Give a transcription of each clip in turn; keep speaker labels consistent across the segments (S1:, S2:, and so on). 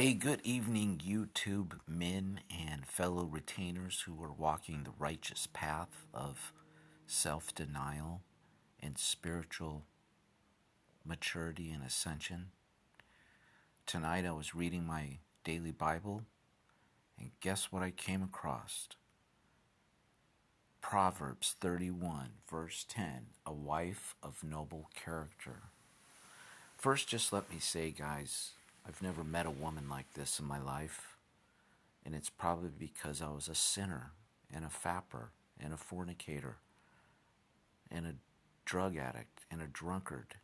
S1: Hey, good evening, YouTube men and fellow retainers who are walking the righteous path of self denial and spiritual maturity and ascension. Tonight I was reading my daily Bible, and guess what I came across? Proverbs 31, verse 10, a wife of noble character. First, just let me say, guys, I've never met a woman like this in my life. And it's probably because I was a sinner and a fapper and a fornicator and a drug addict and a drunkard.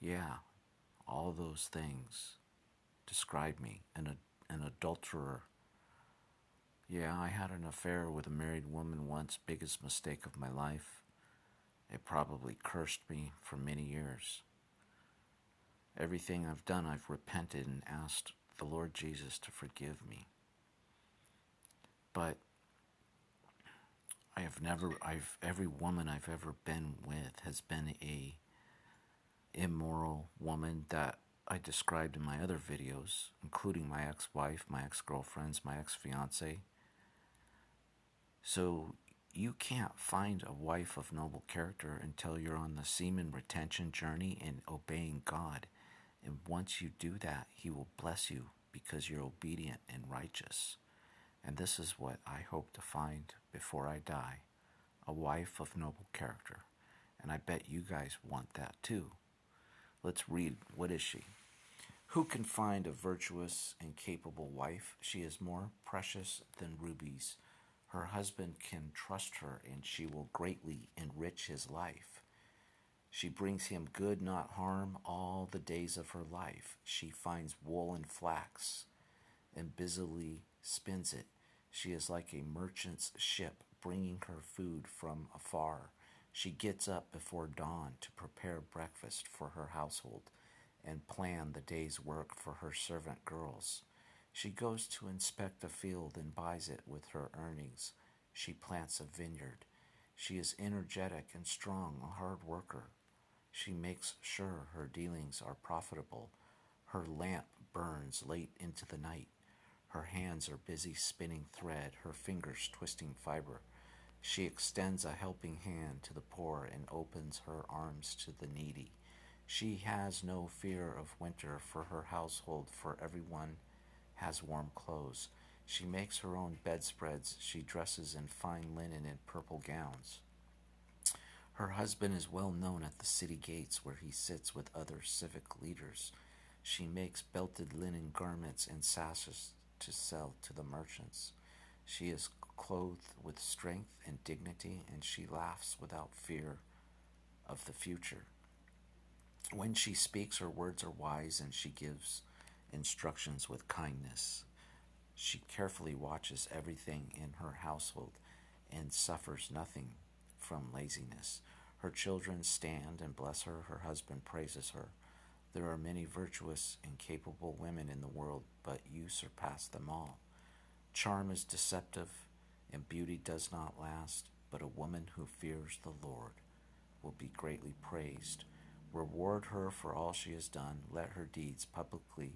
S1: Yeah, all those things describe me. An adulterer. Yeah, I had an affair with a married woman once, biggest mistake of my life. It probably cursed me for many years. Everything I've done, I've repented and asked the Lord Jesus to forgive me. But every woman I've ever been with has been a immoral woman that I described in my other videos, including my ex-wife, my ex-girlfriends, my ex-fiance. So you can't find a wife of noble character until you're on the semen retention journey and obeying God. And once you do that, He will bless you because you're obedient and righteous. And this is what I hope to find before I die. A wife of noble character. And I bet you guys want that too. Let's read. What is she? Who can find a virtuous and capable wife? She is more precious than rubies. Her husband can trust her, and she will greatly enrich his life. She brings him good, not harm, all the days of her life. She finds wool and flax and busily spins it. She is like a merchant's ship, bringing her food from afar. She gets up before dawn to prepare breakfast for her household and plan the day's work for her servant girls. She goes to inspect a field and buys it with her earnings. She plants a vineyard. She is energetic and strong, a hard worker. She makes sure her dealings are profitable. Her lamp burns late into the night. Her hands are busy spinning thread, her fingers twisting fiber. She extends a helping hand to the poor and opens her arms to the needy. She has no fear of winter for her household, for everyone has warm clothes. She makes her own bedspreads. She dresses in fine linen and purple gowns. Her husband is well known at the city gates where he sits with other civic leaders. She makes belted linen garments and sashes to sell to the merchants. She is clothed with strength and dignity, and she laughs without fear of the future. When she speaks, her words are wise, and she gives instructions with kindness. She carefully watches everything in her household and suffers nothing from laziness. Her children stand and bless her. Her husband praises her. There are many virtuous and capable women in the world, but you surpass them all. Charm is deceptive, and beauty does not last, but a woman who fears the Lord will be greatly praised. Reward her for all she has done. Let her deeds publicly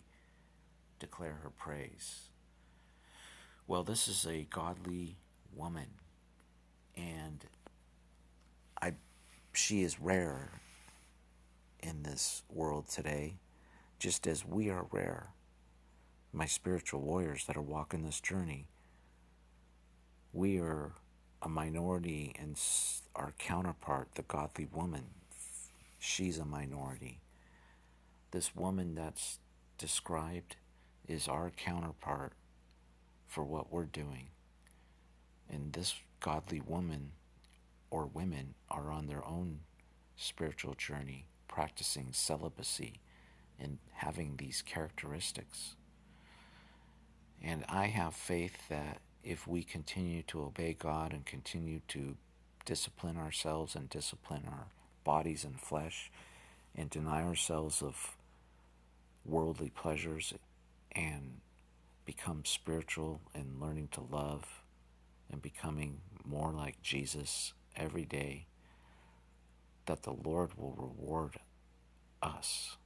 S1: declare her praise. Well, this is a godly woman, and I, she is rare in this world today, just as we are rare. My spiritual warriors that are walking this journey, we are a minority, and our counterpart, the godly woman, she's a minority. This woman that's described is our counterpart for what we're doing. And this godly woman or women are on their own spiritual journey, practicing celibacy and having these characteristics. And I have faith that if we continue to obey God and continue to discipline ourselves and discipline our bodies and flesh and deny ourselves of worldly pleasures and become spiritual and learning to love and becoming more like Jesus every day, that the Lord will reward us.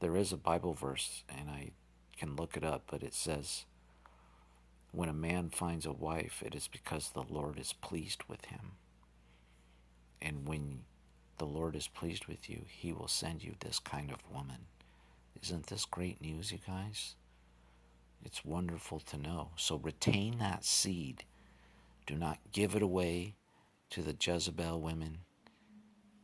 S1: There is a Bible verse, and I can look it up, but it says, when a man finds a wife, it is because the Lord is pleased with him. And when the Lord is pleased with you, he will send you this kind of woman. Isn't this great news, you guys? It's wonderful to know. So retain that seed. Do not give it away to the Jezebel women.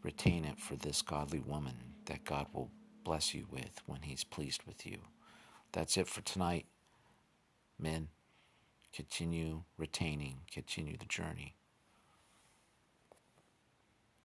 S1: Retain it for this godly woman that God will bless you with when he's pleased with you. That's it for tonight, men. Continue retaining, continue the journey.